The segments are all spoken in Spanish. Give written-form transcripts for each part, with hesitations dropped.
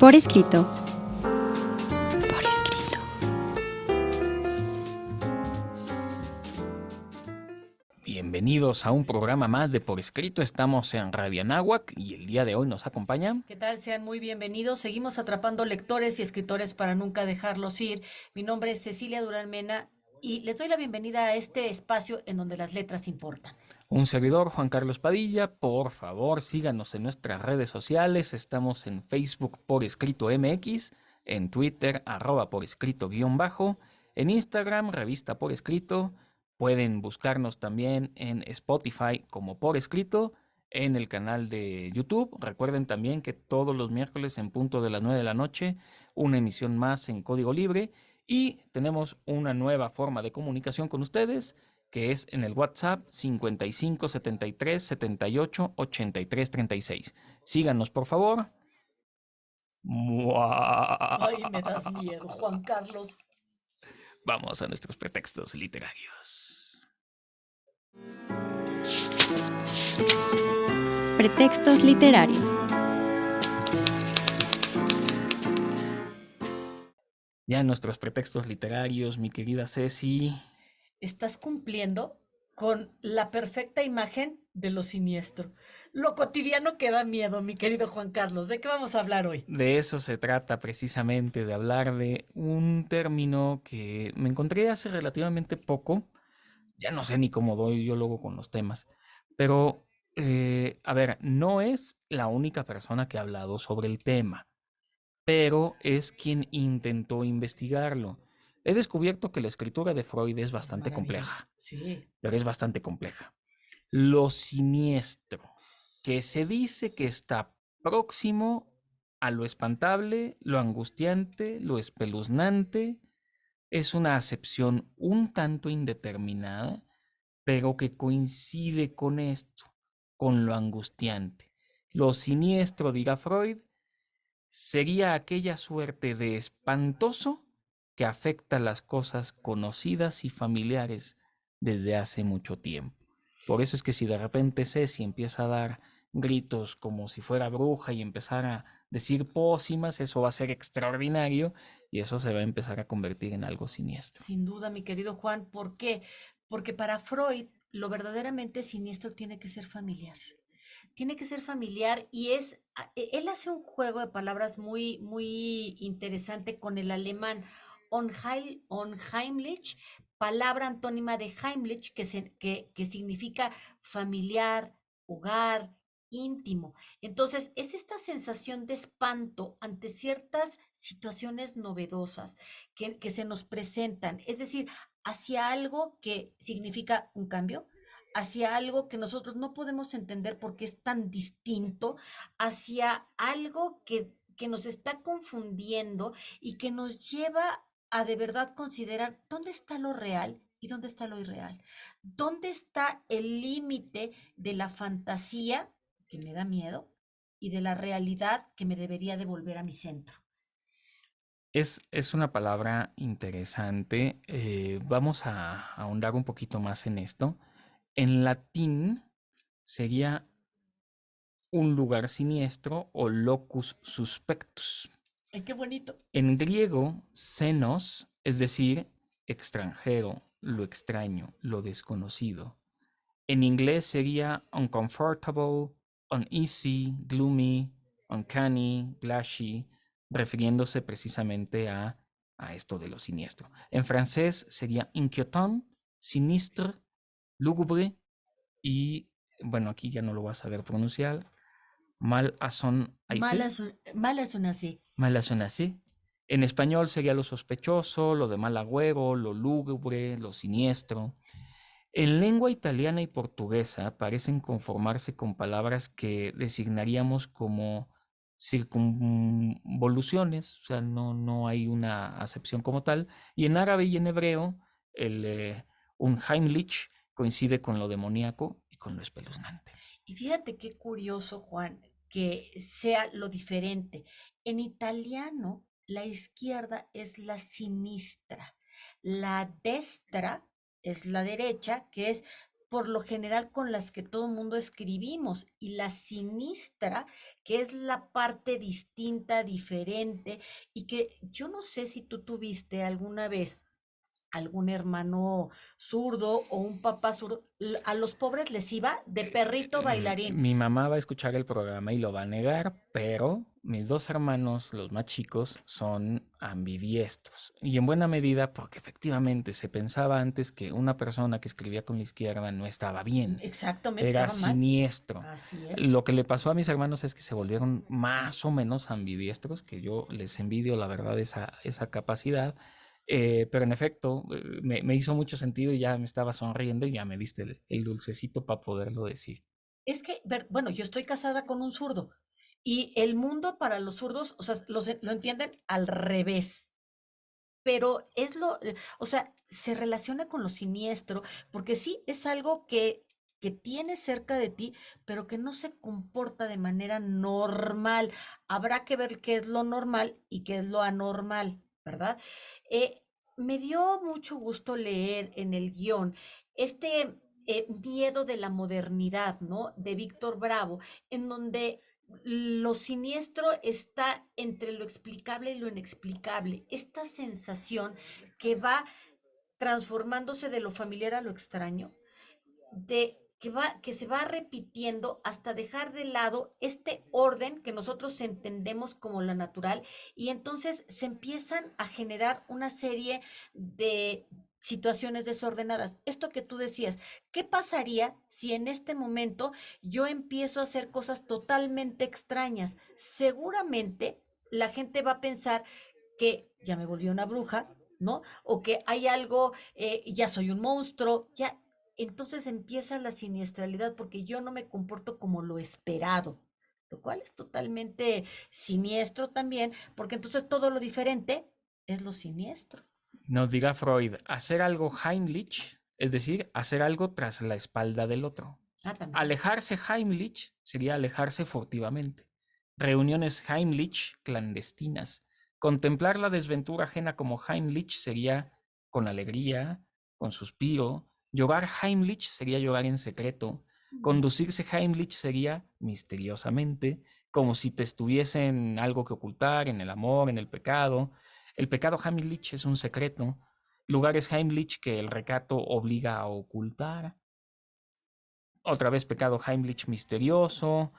Por escrito. Por escrito. Bienvenidos a un programa más de Por Escrito. Estamos en Radio Anáhuac y el día de hoy nos acompaña. ¿Qué tal? Sean muy bienvenidos. Seguimos atrapando lectores y escritores para nunca dejarlos ir. Mi nombre es Cecilia Durán Mena y les doy la bienvenida a este espacio en donde las letras importan. Un servidor, Juan Carlos Padilla. Por favor, síganos en nuestras redes sociales. Estamos en Facebook Por Escrito MX, en Twitter @Por Escrito _, en Instagram Revista Por Escrito. Pueden buscarnos también en Spotify como Por Escrito, en el canal de YouTube. Recuerden también que todos los miércoles en punto de las 9 de la noche, una emisión más en Código Libre. Y tenemos una nueva forma de comunicación con ustedes, que es en el WhatsApp 55 73 78 83 36. Síganos, por favor. Ay, me das miedo, Juan Carlos. Vamos a nuestros pretextos literarios. Pretextos literarios. Ya nuestros pretextos literarios, mi querida Ceci. Estás cumpliendo con la perfecta imagen de lo siniestro. Lo cotidiano que da miedo, mi querido Juan Carlos. ¿De qué vamos a hablar hoy? De eso se trata precisamente, de hablar de un término que me encontré hace relativamente poco. Ya no sé ni cómo doy yo luego con los temas, pero a ver, no es la única persona que ha hablado sobre el tema, pero es quien intentó investigarlo. He descubierto que la escritura de Freud es bastante Maravilloso. compleja, Sí. pero es bastante compleja. Lo siniestro, que se dice que está próximo a lo espantable, lo angustiante, lo espeluznante, es una acepción un tanto indeterminada, pero que coincide con esto, con lo angustiante. Lo siniestro, dirá Freud, sería aquella suerte de espantoso que afecta las cosas conocidas y familiares desde hace mucho tiempo. Por eso es que si de repente Ceci empieza a dar gritos como si fuera bruja y empezar a decir pócimas, eso va a ser extraordinario y eso se va a empezar a convertir en algo siniestro. Sin duda, mi querido Juan. ¿Por qué? Porque para Freud lo verdaderamente siniestro tiene que ser familiar. Tiene que ser familiar y él hace un juego de palabras muy, muy interesante con el alemán Unheimlich, palabra antónima de Heimlich, que significa familiar, hogar, íntimo. Entonces, es esta sensación de espanto ante ciertas situaciones novedosas que se nos presentan, es decir, hacia algo que significa un cambio, hacia algo que nosotros no podemos entender porque es tan distinto, hacia algo que nos está confundiendo y que nos lleva a de verdad considerar dónde está lo real y dónde está lo irreal, dónde está el límite de la fantasía, que me da miedo, y de la realidad que me debería devolver a mi centro. Es una palabra interesante. Vamos a ahondar un poquito más en esto. En latín sería un lugar siniestro o locus suspectus. Ay, qué bonito. En griego, xenos, es decir, extranjero, lo extraño, lo desconocido. En inglés sería uncomfortable, uneasy, gloomy, uncanny, glashy, refiriéndose precisamente a esto de lo siniestro. En francés sería inquietant, sinistre, lúgubre y, bueno, aquí ya no lo vas a saber pronunciar, mal Malas son así. así. En español sería lo sospechoso, lo de mal agüero, lo lúgubre, lo siniestro. En lengua italiana y portuguesa parecen conformarse con palabras que designaríamos como circunvoluciones, o sea, no hay una acepción como tal. Y en árabe y en hebreo, el Unheimlich coincide con lo demoníaco y con lo espeluznante. Y fíjate qué curioso, Juan, que sea lo diferente. En italiano, la izquierda es la sinistra, la destra es la derecha, que es por lo general con las que todo el mundo escribimos. Y la sinistra, que es la parte distinta, diferente, y que yo no sé si tú tuviste alguna vez algún hermano zurdo o un papá zurdo, a los pobres les iba de perrito bailarín. Mi mamá va a escuchar el programa y lo va a negar, pero mis dos hermanos, los más chicos, son ambidiestros. Y en buena medida porque efectivamente se pensaba antes que una persona que escribía con la izquierda no estaba bien, Exactamente, era estaba mal. siniestro. Así es. Lo que le pasó a mis hermanos es que se volvieron más o menos ambidiestros, que yo les envidio, la verdad, esa capacidad. Pero en efecto, me hizo mucho sentido y ya me estaba sonriendo y ya me diste el dulcecito para poderlo decir. Es que, bueno, yo estoy casada con un zurdo y el mundo para los zurdos, o sea, lo entienden al revés, pero o sea, se relaciona con lo siniestro, porque sí es algo que tienes cerca de ti, pero que no se comporta de manera normal. Habrá que ver qué es lo normal y qué es lo anormal, ¿verdad? Eh, Me dio mucho gusto leer en el guión este miedo de la modernidad, ¿no? De Víctor Bravo, en donde lo siniestro está entre lo explicable y lo inexplicable. Esta sensación que va transformándose de lo familiar a lo extraño, que se va repitiendo hasta dejar de lado este orden que nosotros entendemos como lo natural, y entonces se empiezan a generar una serie de situaciones desordenadas. Esto que tú decías, ¿qué pasaría si en este momento yo empiezo a hacer cosas totalmente extrañas? Seguramente la gente va a pensar que ya me volví una bruja, ¿no? O que hay algo, ya soy un monstruo, ya. Entonces empieza la siniestralidad porque yo no me comporto como lo esperado, lo cual es totalmente siniestro también, porque entonces todo lo diferente es lo siniestro. Nos dirá Freud, hacer algo Heimlich, es decir, hacer algo tras la espalda del otro. Ah, también. Alejarse Heimlich sería alejarse furtivamente. Reuniones Heimlich clandestinas. Contemplar la desventura ajena como Heimlich sería con alegría, con suspiro. Llorar Heimlich sería llorar en secreto. Conducirse Heimlich sería misteriosamente, como si te estuviesen algo que ocultar en el amor, en el pecado. El pecado Heimlich es un secreto. Lugares Heimlich que el recato obliga a ocultar. Otra vez pecado Heimlich misterioso,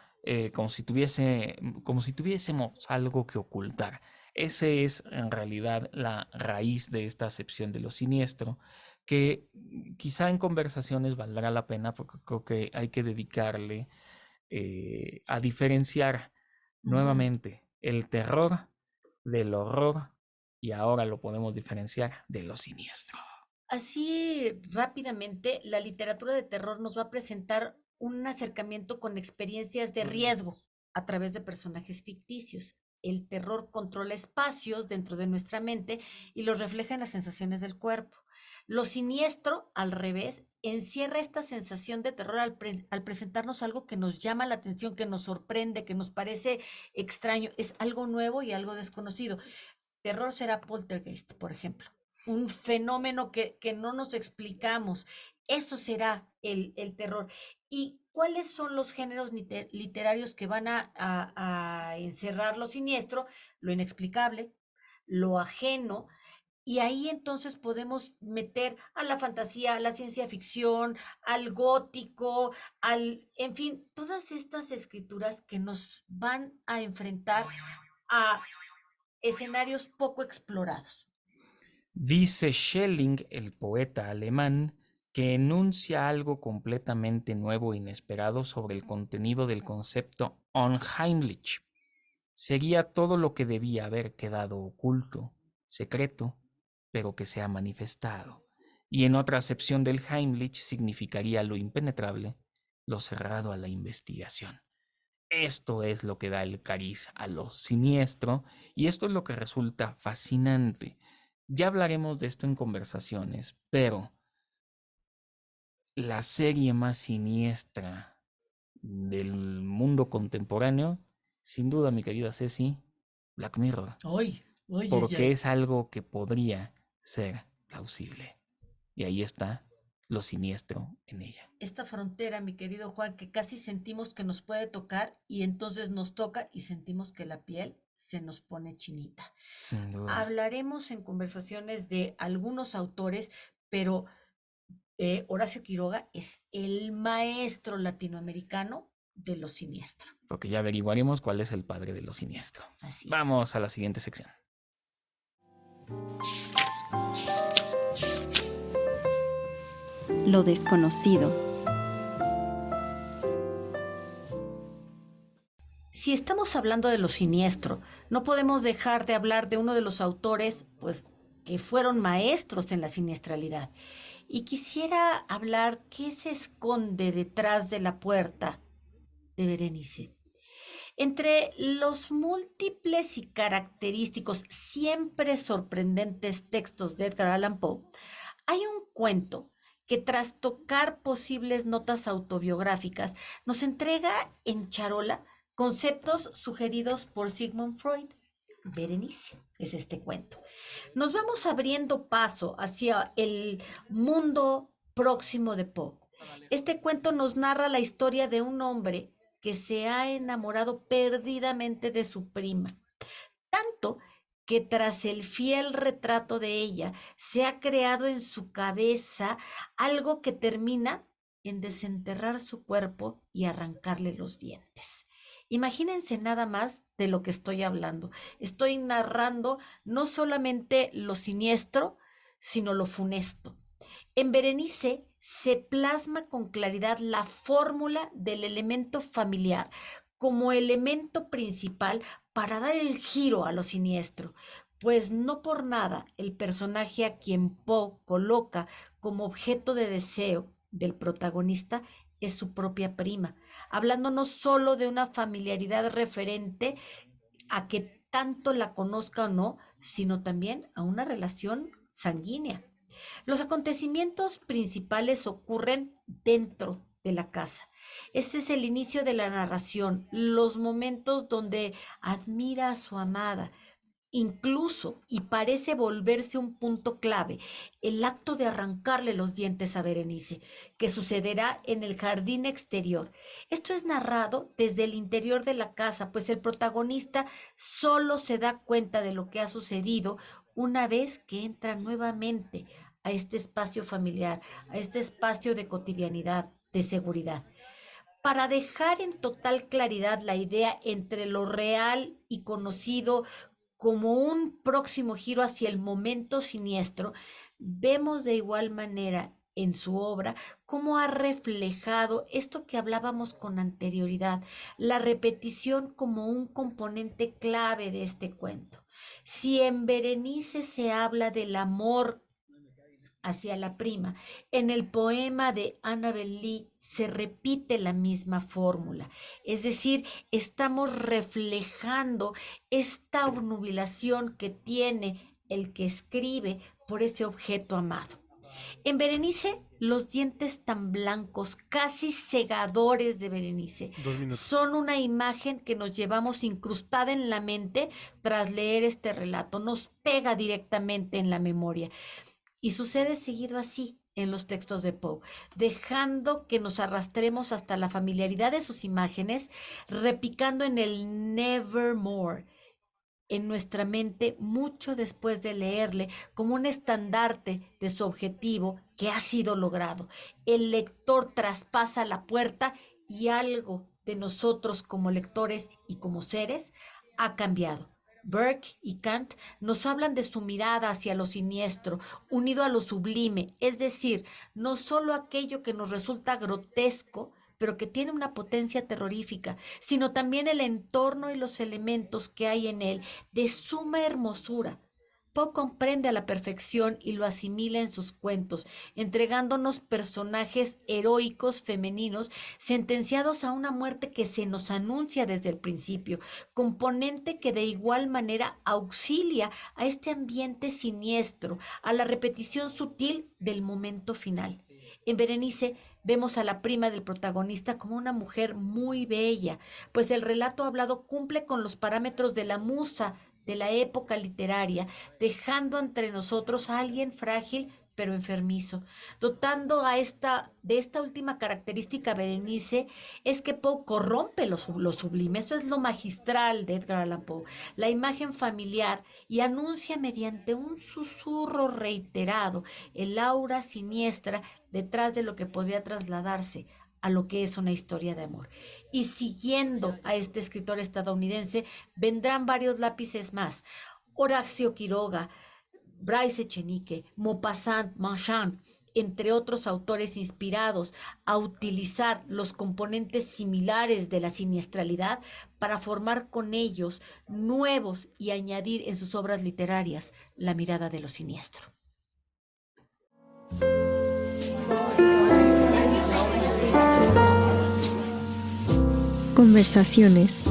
como si tuviésemos algo que ocultar. Ese es en realidad la raíz de esta acepción de lo siniestro, que quizá en conversaciones valdrá la pena, porque creo que hay que dedicarle a diferenciar Ujú. nuevamente el terror del horror, y ahora lo podemos diferenciar de lo siniestro. Así rápidamente, la literatura de terror nos va a presentar un acercamiento con experiencias de riesgo a través de personajes ficticios. El terror controla espacios dentro de nuestra mente y los refleja en las sensaciones del cuerpo. Lo siniestro, al revés, encierra esta sensación de terror al presentarnos algo que nos llama la atención, que nos sorprende, que nos parece extraño. Es algo nuevo y algo desconocido. Terror será poltergeist, por ejemplo, un fenómeno que no nos explicamos. Eso será el terror. ¿Y cuáles son los géneros literarios que van a encerrar lo siniestro, lo inexplicable, lo ajeno? Y ahí entonces podemos meter a la fantasía, a la ciencia ficción, al gótico, en fin, todas estas escrituras que nos van a enfrentar a escenarios poco explorados. Dice Schelling, el poeta alemán, que enuncia algo completamente nuevo e inesperado sobre el contenido del concepto unheimlich. Sería todo lo que debía haber quedado oculto, secreto, pero que se ha manifestado. Y en otra acepción del Heimlich significaría lo impenetrable, lo cerrado a la investigación. Esto es lo que da el cariz a lo siniestro, y esto es lo que resulta fascinante. Ya hablaremos de esto en conversaciones, pero la serie más siniestra del mundo contemporáneo, sin duda, mi querida Ceci, Black Mirror, Ay, ay, ay, porque ay. es algo que podría ser plausible. Y ahí está lo siniestro en ella. Esta frontera, mi querido Juan, que casi sentimos que nos puede tocar y entonces nos toca y sentimos que la piel se nos pone chinita. Sin duda. Hablaremos en conversaciones de algunos autores, pero Horacio Quiroga es el maestro latinoamericano de lo siniestro. Porque ya averiguaremos cuál es el padre de lo siniestro. Así es. Vamos a la siguiente sección. Lo desconocido. Si estamos hablando de lo siniestro, no podemos dejar de hablar de uno de los autores, pues, que fueron maestros en la siniestralidad. Y quisiera hablar qué se esconde detrás de la puerta de Berenice. Entre los múltiples y característicos, siempre sorprendentes textos de Edgar Allan Poe, hay un cuento que tras tocar posibles notas autobiográficas, nos entrega en charola conceptos sugeridos por Sigmund Freud. Berenice es este cuento. Nos vamos abriendo paso hacia el mundo próximo de Poe. Este cuento nos narra la historia de un hombre que se ha enamorado perdidamente de su prima, tanto que tras el fiel retrato de ella se ha creado en su cabeza algo que termina en desenterrar su cuerpo y arrancarle los dientes. Imagínense nada más de lo que estoy hablando. Estoy narrando no solamente lo siniestro, sino lo funesto. En Berenice se plasma con claridad la fórmula del elemento familiar como elemento principal para dar el giro a lo siniestro, pues no por nada el personaje a quien Poe coloca como objeto de deseo del protagonista es su propia prima, hablando no solo de una familiaridad referente a que tanto la conozca o no, sino también a una relación sanguínea. Los acontecimientos principales ocurren dentro de la casa. Este es el inicio de la narración, los momentos donde admira a su amada, incluso, y parece volverse un punto clave, el acto de arrancarle los dientes a Berenice, que sucederá en el jardín exterior. Esto es narrado desde el interior de la casa, pues el protagonista solo se da cuenta de lo que ha sucedido una vez que entra nuevamente a este espacio familiar, a este espacio de cotidianidad, de seguridad. Para dejar en total claridad la idea entre lo real y conocido como un próximo giro hacia el momento siniestro, vemos de igual manera en su obra cómo ha reflejado esto que hablábamos con anterioridad, la repetición como un componente clave de este cuento. Si en Berenice se habla del amor hacia la prima, en el poema de Annabel Lee se repite la misma fórmula, es decir, estamos reflejando esta obnubilación que tiene el que escribe por ese objeto amado. En Berenice, los dientes tan blancos, casi cegadores de Berenice, 2 minutos. son una imagen que nos llevamos incrustada en la mente tras leer este relato, nos pega directamente en la memoria. Y sucede seguido así en los textos de Poe, dejando que nos arrastremos hasta la familiaridad de sus imágenes, repicando en el nevermore en nuestra mente mucho después de leerle como un estandarte de su objetivo que ha sido logrado. El lector traspasa la puerta y algo de nosotros como lectores y como seres ha cambiado. Burke y Kant nos hablan de su mirada hacia lo siniestro, unido a lo sublime, es decir, no solo aquello que nos resulta grotesco, pero que tiene una potencia terrorífica, sino también el entorno y los elementos que hay en él de suma hermosura. Poe comprende a la perfección y lo asimila en sus cuentos, entregándonos personajes heroicos femeninos sentenciados a una muerte que se nos anuncia desde el principio, componente que de igual manera auxilia a este ambiente siniestro, a la repetición sutil del momento final. En Berenice vemos a la prima del protagonista como una mujer muy bella, pues el relato hablado cumple con los parámetros de la musa de la época literaria, dejando entre nosotros a alguien frágil pero enfermizo. Dotando de esta última característica, Berenice, es que Poe corrompe lo sublime. Eso es lo magistral de Edgar Allan Poe. La imagen familiar y anuncia mediante un susurro reiterado el aura siniestra detrás de lo que podría trasladarse a lo que es una historia de amor. Y siguiendo a este escritor estadounidense, vendrán varios lápices más. Horacio Quiroga, Bryce Echenique, Maupassant, Marchand, entre otros autores inspirados a utilizar los componentes similares de la siniestralidad para formar con ellos nuevos y añadir en sus obras literarias la mirada de lo siniestro. Conversaciones.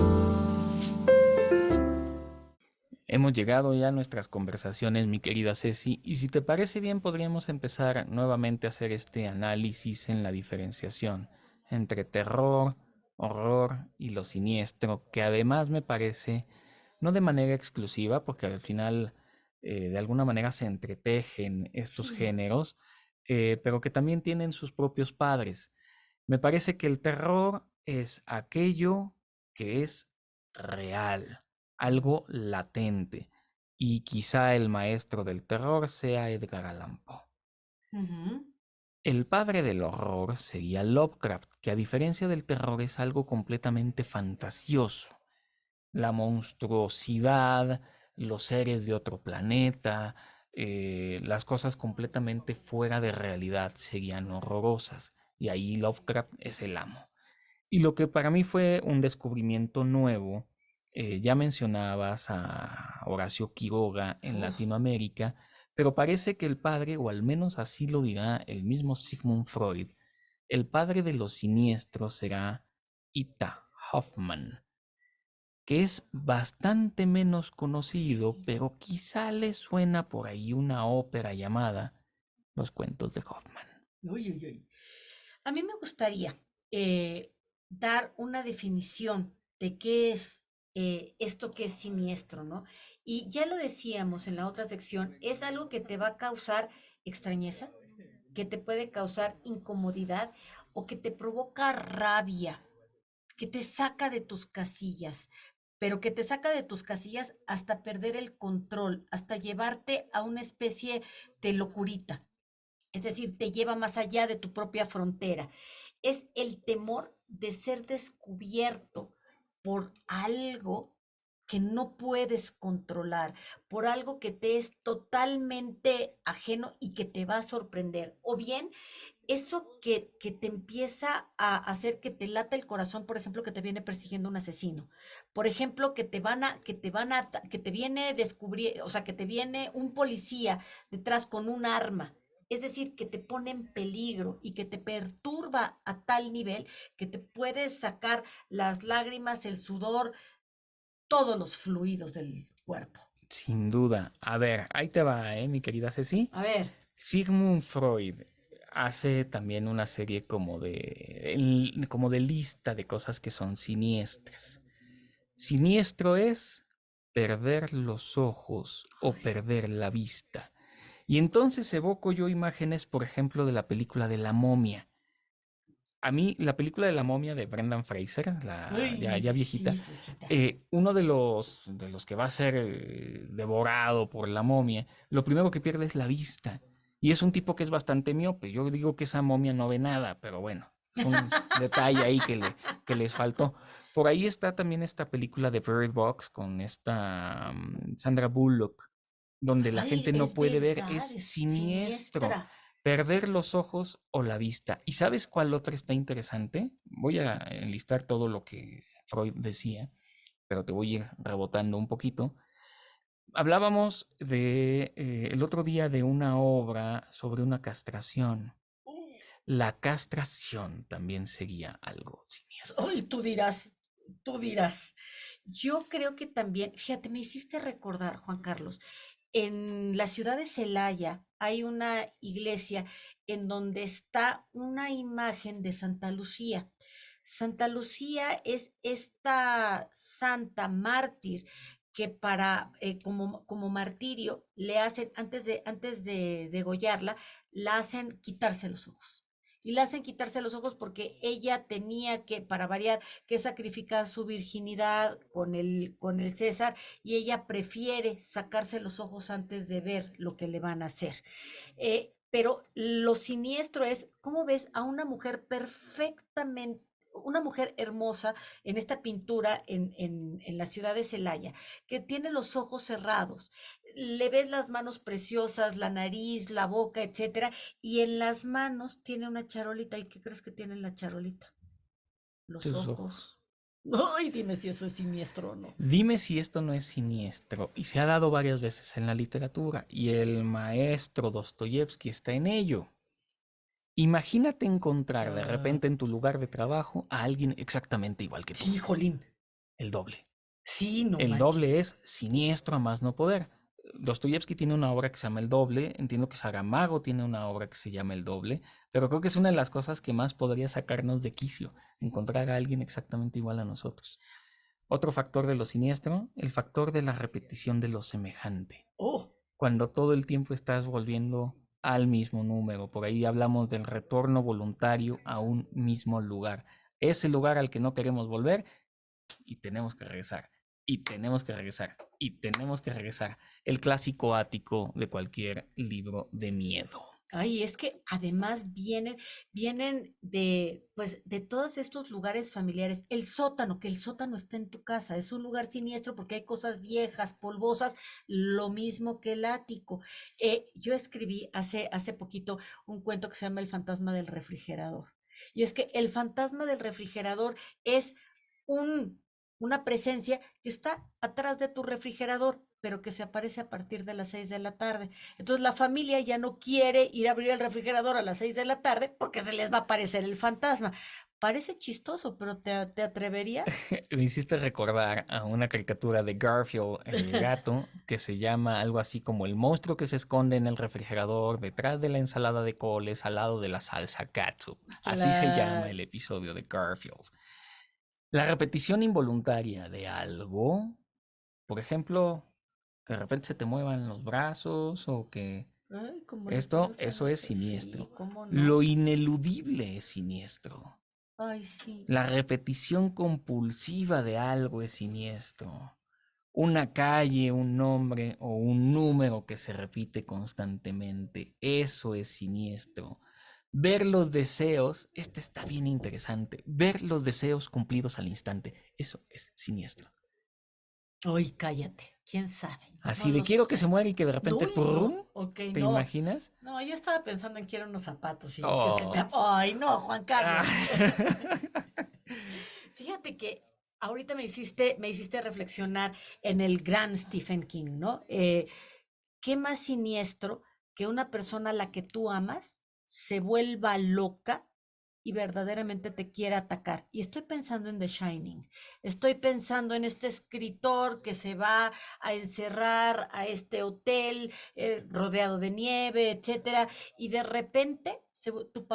Hemos llegado ya a nuestras conversaciones, mi querida Ceci, y si te parece bien podríamos empezar nuevamente a hacer este análisis en la diferenciación entre terror, horror y lo siniestro, que además me parece, no de manera exclusiva, porque al final de alguna manera se entretejen estos Sí. géneros, pero que también tienen sus propios padres. Me parece que el terror es aquello que es real, algo latente, y quizá el maestro del terror sea Edgar Allan Poe. Ujú. El padre del horror sería Lovecraft, que a diferencia del terror es algo completamente fantasioso. La monstruosidad, los seres de otro planeta, las cosas completamente fuera de realidad serían horrorosas, y ahí Lovecraft es el amo. Y lo que para mí fue un descubrimiento nuevo, ya mencionabas a Horacio Quiroga en Uf. Latinoamérica, pero parece que el padre, o al menos así lo dirá el mismo Sigmund Freud, el padre de los siniestros será Ita Hoffmann, que es bastante menos conocido, Sí. pero quizá le suena por ahí una ópera llamada Los cuentos de Hoffmann. Uy, uy, uy. A mí me gustaría dar una definición de qué es esto que es siniestro, ¿no? Y ya lo decíamos en la otra sección, es algo que te va a causar extrañeza, que te puede causar incomodidad o que te provoca rabia, que te saca de tus casillas, pero que te saca de tus casillas hasta perder el control, hasta llevarte a una especie de locurita. Es decir, te lleva más allá de tu propia frontera. Es el temor de ser descubierto por algo que no puedes controlar, por algo que te es totalmente ajeno y que te va a sorprender. O bien eso que te empieza a hacer que te lata el corazón, por ejemplo, que te viene persiguiendo un asesino. Por ejemplo, que te viene descubrir, o sea, que te viene un policía detrás con un arma. Es decir, que te pone en peligro y que te perturba a tal nivel que te puedes sacar las lágrimas, el sudor, todos los fluidos del cuerpo. Sin duda. A ver, ahí te va, mi querida Ceci. A ver. Sigmund Freud hace también una serie como de lista de cosas que son siniestras. Siniestro es perder los ojos o perder la vista. Y entonces evoco yo imágenes, por ejemplo, de la película de la momia. A mí, la película de la momia de Brendan Fraser, ya Uy, viejita, sí, Fuchita. uno de los que va a ser devorado por la momia, lo primero que pierde es la vista. Y es un tipo que es bastante miope. Yo digo que esa momia no ve nada, pero bueno, es un detalle ahí que les faltó. Por ahí está también esta película de Bird Box con esta Sandra Bullock, donde la Ay, gente no es puede ver, verdad, es es siniestro. siniestra. Perder los ojos o la vista. ¿Y sabes cuál otra está interesante? Voy a enlistar todo lo que Freud decía, pero te voy a ir rebotando un poquito. Hablábamos el otro día de una obra sobre una castración. La castración también sería algo siniestro. Ay, tú dirás. Yo creo que también, fíjate, me hiciste recordar, Juan Carlos, en la ciudad de Celaya hay una iglesia en donde está una imagen de Santa Lucía. Santa Lucía es esta santa mártir que como martirio le hacen, antes de degollarla, la hacen quitarse los ojos. Y la hacen quitarse los ojos porque ella tenía que, para variar, que sacrificar su virginidad con el César, y ella prefiere sacarse los ojos antes de ver lo que le van a hacer. Pero lo siniestro es, ¿cómo ves a una mujer perfectamente, una mujer hermosa en esta pintura en la ciudad de Celaya, que tiene los ojos cerrados, le ves las manos preciosas, la nariz, la boca, etcétera, y en las manos tiene una charolita? ¿Y qué crees que tiene en la charolita? Los Tus ojos. ojos. Ay, dime si eso es siniestro o no. Dime si esto no es siniestro, y se ha dado varias veces en la literatura, y el maestro Dostoyevsky está en ello. Imagínate encontrar de Ah, repente en tu lugar de trabajo a alguien exactamente igual que tú, sí, jolín. el doble. Sí, no El manches. doble es siniestro a más no poder. Dostoyevsky tiene una obra que se llama El Doble, entiendo que Saramago tiene una obra que se llama El Doble, pero creo que es una de las cosas que más podría sacarnos de quicio, encontrar a alguien exactamente igual a nosotros. Otro factor de lo siniestro, el factor de la repetición de lo semejante. Oh, Cuando todo el tiempo estás volviendo al mismo número, por ahí hablamos del retorno voluntario a un mismo lugar. Ese lugar al que no queremos volver y tenemos que regresar, y tenemos que regresar, y tenemos que regresar. El clásico ático de cualquier libro de miedo. ay, es que además vienen de, pues, de todos estos lugares familiares. El sótano, que el sótano está en tu casa, es un lugar siniestro porque hay cosas viejas, polvosas, lo mismo que el ático. Yo escribí hace poquito un cuento que se llama El fantasma del refrigerador. Y es que el fantasma del refrigerador es un, una presencia que está atrás de tu refrigerador, pero que se aparece a partir de las 6 de la tarde. Entonces la familia ya no quiere ir a abrir el refrigerador a las 6 de la tarde porque se les va a aparecer el fantasma. Parece chistoso, pero ¿te atreverías? Me hiciste recordar a una caricatura de Garfield, el gato, que se llama algo así como el monstruo que se esconde en el refrigerador detrás de la ensalada de coles al lado de la salsa catsup. Así se llama Claro. el episodio de Garfield. La repetición involuntaria de algo, por ejemplo, que de repente se te muevan los brazos o que Ay, como los pelos eso es caninos. Sí, siniestro. ¿cómo no? Lo ineludible es siniestro. Ay, sí. La repetición compulsiva de algo es siniestro. Una calle, un nombre o un número que se repite constantemente, eso es siniestro. Ver los deseos, este está bien interesante, ver los deseos cumplidos al instante, eso es siniestro. Ay, cállate. ¿Quién sabe? No Así de lo quiero que se sé. muera y que de repente, Uy, ¡prum! no. Ok, ¿Te no. imaginas? No, yo estaba pensando en quiero unos zapatos y que se me... Oh. Ay, no, Juan Ah. Carlos. Fíjate que ahorita me hiciste reflexionar en el gran Stephen King, ¿no? ¿Qué más siniestro que una persona a la que tú amas se vuelva loca y verdaderamente te quiera atacar? Y estoy pensando en The Shining. Estoy pensando en este escritor que se va a encerrar a este hotel rodeado de nieve, etcétera, y de repente tu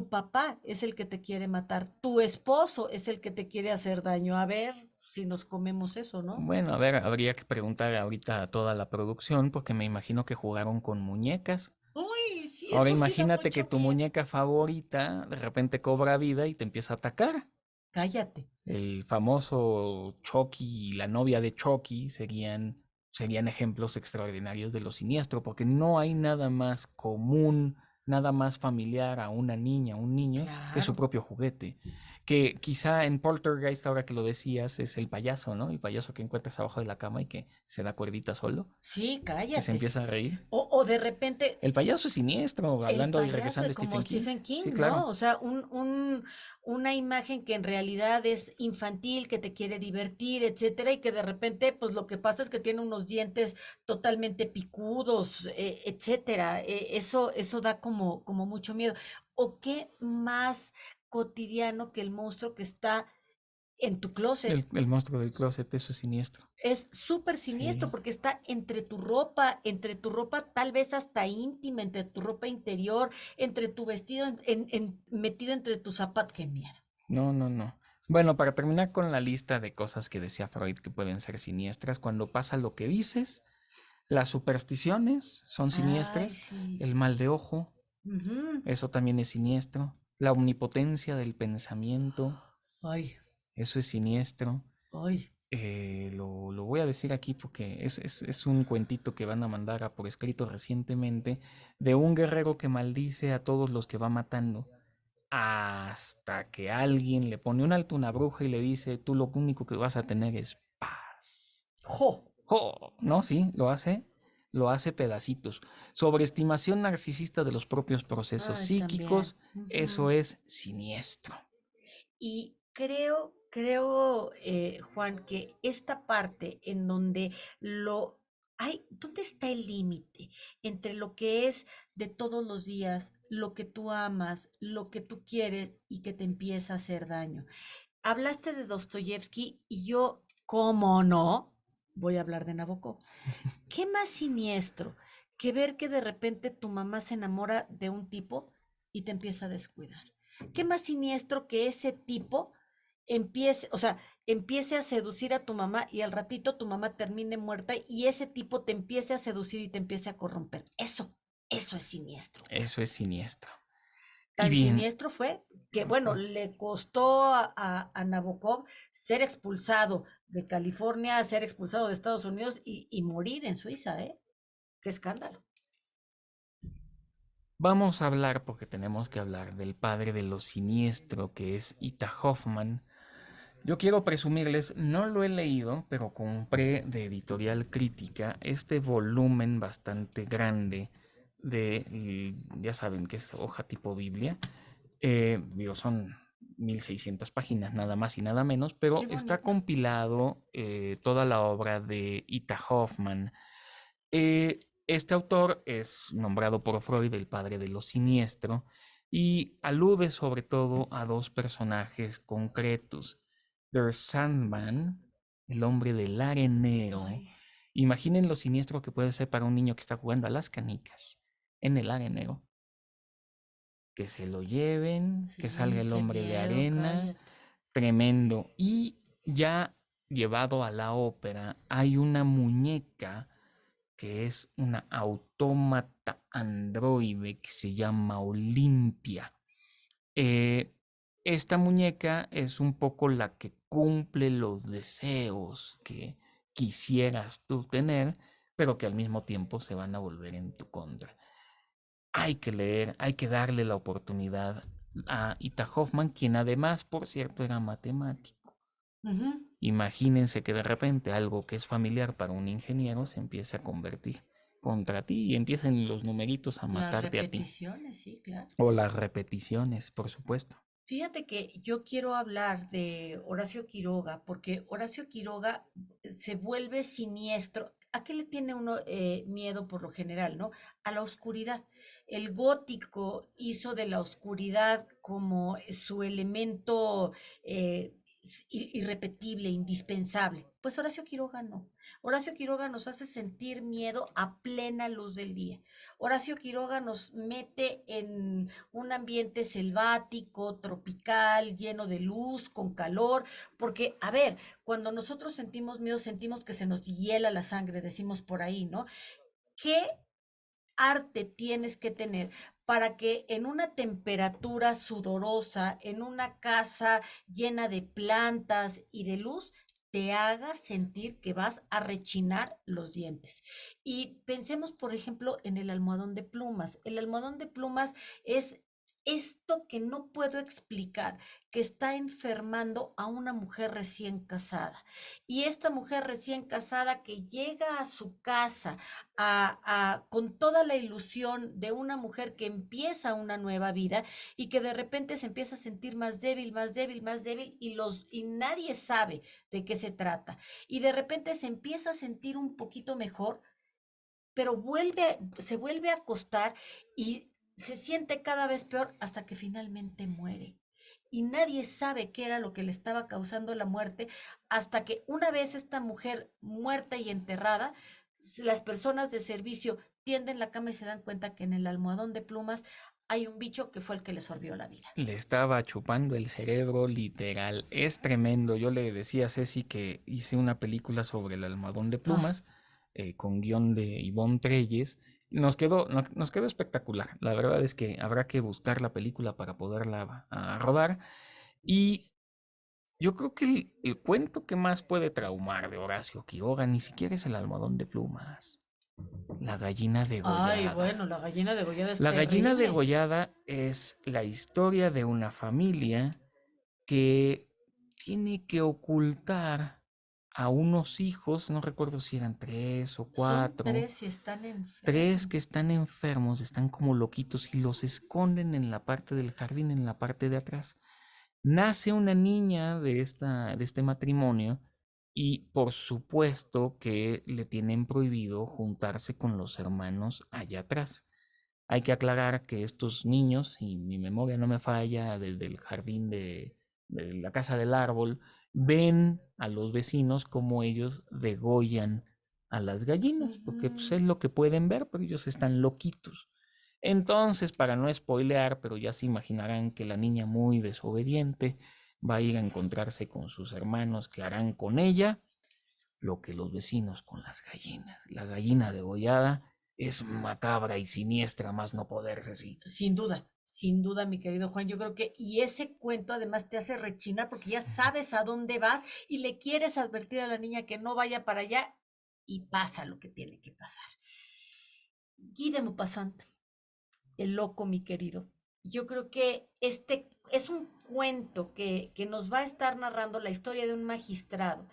papá es el que te quiere matar, tu esposo es el que te quiere hacer daño. A ver si nos comemos eso, ¿no? Bueno, a ver, habría que preguntar ahorita a toda la producción porque me imagino que jugaron con muñecas. Uy, sí, Ahora eso sí da imagínate que mucho tu miedo. muñeca favorita de repente cobra vida y te empieza a atacar. Cállate. El famoso Chucky y la novia de Chucky serían ejemplos extraordinarios de lo siniestro, porque no hay nada más común, nada más familiar a una niña, a un niño, que su Claro. propio juguete. Que quizá en Poltergeist, ahora que lo decías, es el payaso, ¿no? El payaso que encuentras abajo de la cama y que se da cuerdita solo, Sí, que se cállate. empieza a reír. O de repente El payaso es siniestro, el hablando y payaso regresando de a como Stephen King. Stephen King, Sí, ¿no? claro. O sea, una imagen que en realidad es infantil, que te quiere divertir, etcétera, y que de repente, pues lo que pasa es que tiene unos dientes totalmente picudos, etcétera. Eso da como mucho miedo. ¿O qué más cotidiano que el monstruo que está en tu closet? El monstruo del closet, eso es siniestro. Es súper siniestro Sí. porque está entre tu ropa tal vez hasta íntima, entre tu ropa interior, entre tu vestido, metido entre tus zapatos. ¡Qué miedo! No, no, no. Bueno, para terminar con la lista de cosas que decía Freud que pueden ser siniestras, cuando pasa lo que dices, Las supersticiones son Ay, siniestras. sí. El mal de ojo, Ujú. eso también es siniestro. La omnipotencia del pensamiento, Ay, eso es siniestro. ay. Lo voy a decir aquí porque es un cuentito que van a mandar por escrito recientemente de un guerrero que maldice a todos los que va matando hasta que alguien le pone un alto a una bruja y le dice, tú lo único que vas a tener es paz. ¡Jo! ¡Oh! No, sí, lo hace pedacitos. Sobreestimación narcisista de los propios procesos Ay, psíquicos, también. eso Ujú. es siniestro. Y Juan, que esta parte en donde ¿dónde está el límite entre lo que es de todos los días, lo que tú amas, lo que tú quieres y que te empieza a hacer daño? Hablaste de Dostoyevsky y yo, ¿cómo no? Voy a hablar de Nabokov. ¿Qué más siniestro que ver que de repente tu mamá se enamora de un tipo y te empieza a descuidar? ¿Qué más siniestro que ese tipo empiece a seducir a tu mamá y al ratito tu mamá termine muerta y ese tipo te empiece a seducir y te empiece a corromper? Eso es siniestro, Juan. Eso es siniestro. Y Tan bien, siniestro fue que, bueno, le costó a Nabokov ser expulsado de California, ser expulsado de Estados Unidos y morir en Suiza, ¿eh? Qué escándalo. vamos a hablar, porque tenemos que hablar del padre de lo siniestro, que es Ita Hoffman. Yo quiero presumirles, no lo he leído, pero compré de Editorial Crítica este volumen bastante grande ya saben que es hoja tipo Biblia. Digo, son 1600 páginas, nada más y nada menos, pero Qué está bonito. compilado toda la obra de Ita Hoffman. Este autor es nombrado por Freud el padre de lo siniestro y alude sobre todo a dos personajes concretos. Der Sandman, el hombre del arenero. Ay, Imaginen lo siniestro que puede ser para un niño que está jugando a las canicas en el arenero. Que se lo lleven, que salga sí, el qué hombre de miedo, arena. cállate. Tremendo. Y ya llevado a la ópera, hay una muñeca que es una autómata androide que se llama Olimpia. Eh, esta muñeca es un poco la que cumple los deseos que quisieras tú tener, pero que al mismo tiempo se van a volver en tu contra. Hay que leer, hay que darle la oportunidad a Ita Hoffman, quien además, por cierto, era matemático. Ujú. Imagínense que de repente algo que es familiar para un ingeniero se empiece a convertir contra ti y empiecen los numeritos a Las matarte a ti. repeticiones, sí, claro. O las repeticiones, por supuesto. Fíjate que yo quiero hablar de Horacio Quiroga, porque Horacio Quiroga se vuelve siniestro. ¿A qué le tiene uno miedo por lo general, no? A la oscuridad. El gótico hizo de la oscuridad como su elemento irrepetible, indispensable. Pues Horacio Quiroga no. Horacio Quiroga nos hace sentir miedo a plena luz del día. Horacio Quiroga nos mete en un ambiente selvático, tropical, lleno de luz, con calor, porque, a ver, cuando nosotros sentimos miedo, sentimos que se nos hiela la sangre, decimos por ahí, ¿no? ¿Qué arte tienes que tener para que en una temperatura sudorosa, en una casa llena de plantas y de luz, te haga sentir que vas a rechinar los dientes? Y pensemos, por ejemplo, en el almohadón de plumas. El almohadón de plumas es esto que no puedo explicar, que está enfermando a una mujer recién casada. Y esta mujer recién casada que llega a su casa con toda la ilusión de una mujer que empieza una nueva vida y que de repente se empieza a sentir más débil, más débil, más débil y nadie sabe de qué se trata. Y de repente se empieza a sentir un poquito mejor, pero se vuelve a acostar y se siente cada vez peor hasta que finalmente muere. Y nadie sabe qué era lo que le estaba causando la muerte hasta que una vez esta mujer muerta y enterrada, las personas de servicio tienden la cama y se dan cuenta que en el almohadón de plumas hay un bicho que fue el que le sorbió la vida. Le estaba chupando el cerebro literal. Es tremendo. Yo le decía a Ceci que hice una película sobre el almohadón de Ah, plumas. con guión de Ivonne Treyes. Nos quedó espectacular. La verdad es que habrá que buscar la película para poderla rodar. Y yo creo que el cuento que más puede traumar de Horacio Quiroga ni siquiera es el almohadón de plumas. La gallina Ay, degollada. bueno, la gallina degollada es La gallina terrible. degollada es la historia de una familia que tiene que ocultar a unos hijos, no recuerdo si eran 3 o Son 4, 3 y están 3 enfermos. que están enfermos, están como loquitos y los esconden en la parte del jardín, en la parte de atrás. Nace una niña de este matrimonio y por supuesto que le tienen prohibido juntarse con los hermanos allá atrás. Hay que aclarar que estos niños, y mi memoria no me falla, desde el jardín de la casa del árbol, ven a los vecinos como ellos degollan a las gallinas, porque pues, Ujú. es lo que pueden ver, pero ellos están loquitos. Entonces, para no spoilear, pero ya se imaginarán que la niña muy desobediente va a ir a encontrarse con sus hermanos que harán con ella lo que los vecinos con las gallinas. La gallina degollada es macabra y siniestra, más no poderse, sí. Sin duda, mi querido Juan, yo creo que, y ese cuento además te hace rechinar porque ya sabes a dónde vas y le quieres advertir a la niña que no vaya para allá y pasa lo que tiene que pasar. Guy de Maupassant, el loco, mi querido. Yo creo que este es un cuento que nos va a estar narrando la historia de un magistrado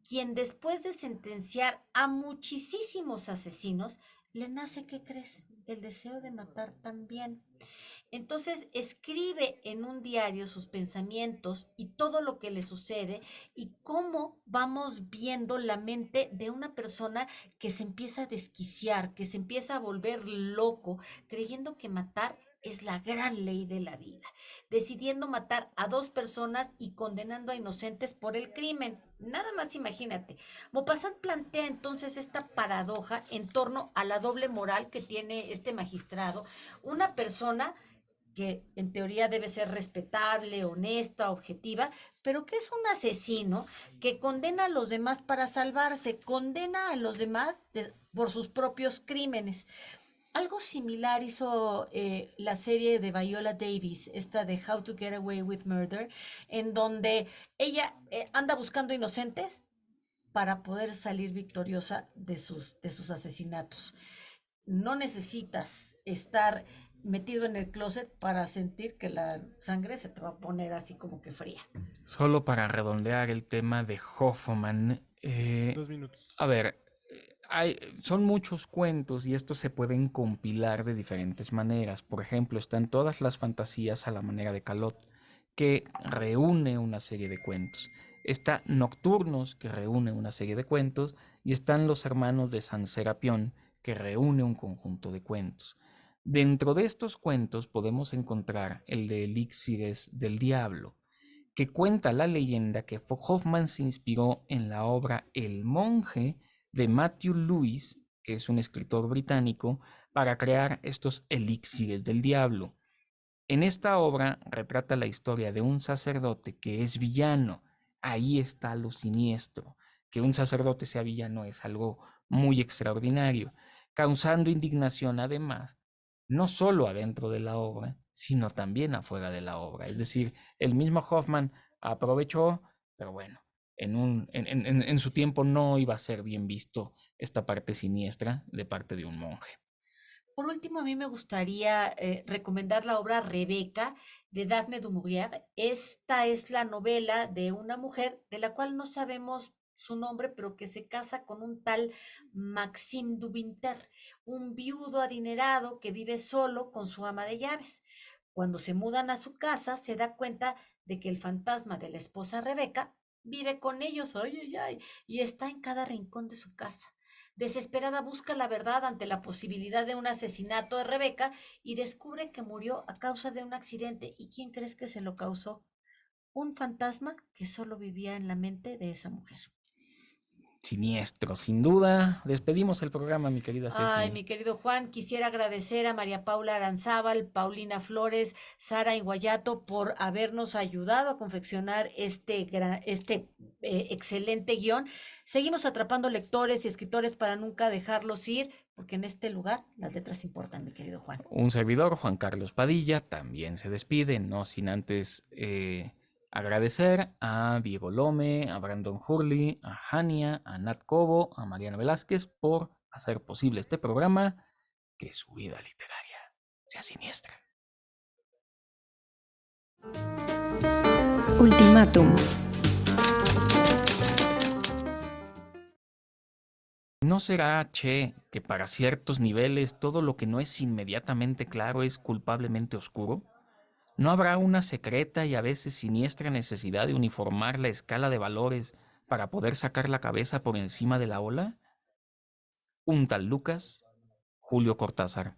quien después de sentenciar a muchísimos asesinos, le nace, ¿qué crees? El deseo de matar también. Entonces escribe en un diario sus pensamientos y todo lo que le sucede y cómo vamos viendo la mente de una persona que se empieza a desquiciar, que se empieza a volver loco, creyendo que matar es la gran ley de la vida, decidiendo matar a 2 personas y condenando a inocentes por el crimen. Nada más imagínate. Maupassant plantea entonces esta paradoja en torno a la doble moral que tiene este magistrado, una persona que en teoría debe ser respetable, honesta, objetiva, pero que es un asesino que condena a los demás para salvarse, condena a los demás por sus propios crímenes. Algo similar hizo la serie de Viola Davis, esta de How to Get Away with Murder, en donde ella anda buscando inocentes para poder salir victoriosa de sus asesinatos. No necesitas estar metido en el closet para sentir que la sangre se te va a poner así como que fría. Solo para redondear el tema de Hoffman, 2 minutos. a ver, son muchos cuentos y estos se pueden compilar de diferentes maneras. Por ejemplo, están todas las fantasías a la manera de Calot, que reúne una serie de cuentos. Está Nocturnos, que reúne una serie de cuentos, y están Los Hermanos de San Serapión, que reúne un conjunto de cuentos. Dentro de estos cuentos podemos encontrar el de Elixires del Diablo, que cuenta la leyenda que Hoffman se inspiró en la obra El monje de Matthew Lewis, que es un escritor británico, para crear estos elixires del diablo. En esta obra retrata la historia de un sacerdote que es villano. Ahí está lo siniestro. Que un sacerdote sea villano es algo muy extraordinario, causando indignación además, no solo adentro de la obra, sino también afuera de la obra. Es decir, el mismo Hoffman aprovechó, pero bueno, en su tiempo no iba a ser bien visto esta parte siniestra de parte de un monje. Por último, a mí me gustaría recomendar la obra Rebeca de Daphne du Maurier. Esta es la novela de una mujer de la cual no sabemos su nombre, pero que se casa con un tal Maxime Dubinter, un viudo adinerado que vive solo con su ama de llaves. Cuando se mudan a su casa, se da cuenta de que el fantasma de la esposa Rebeca vive con ellos, ay, ay, ay, y está en cada rincón de su casa. Desesperada busca la verdad ante la posibilidad de un asesinato de Rebeca y descubre que murió a causa de un accidente. ¿Y quién crees que se lo causó? Un fantasma que solo vivía en la mente de esa mujer. siniestro, sin duda. Despedimos el programa, mi querida Ay, Ceci. mi querido Juan, quisiera agradecer a María Paula Aranzábal, Paulina Flores, Sara Inguayato por habernos ayudado a confeccionar este excelente guión. Seguimos atrapando lectores y escritores para nunca dejarlos ir, porque en este lugar las letras importan, mi querido Juan. Un servidor, Juan Carlos Padilla, también se despide, no sin antes agradecer a Diego Lome, a Brandon Hurley, a Hania, a Nat Cobo, a Mariana Velázquez por hacer posible este programa, que su vida literaria sea siniestra. Ultimátum. ¿No será, che, que para ciertos niveles todo lo que no es inmediatamente claro es culpablemente oscuro? ¿No habrá una secreta y a veces siniestra necesidad de uniformar la escala de valores para poder sacar la cabeza por encima de la ola? Un tal Lucas, Julio Cortázar.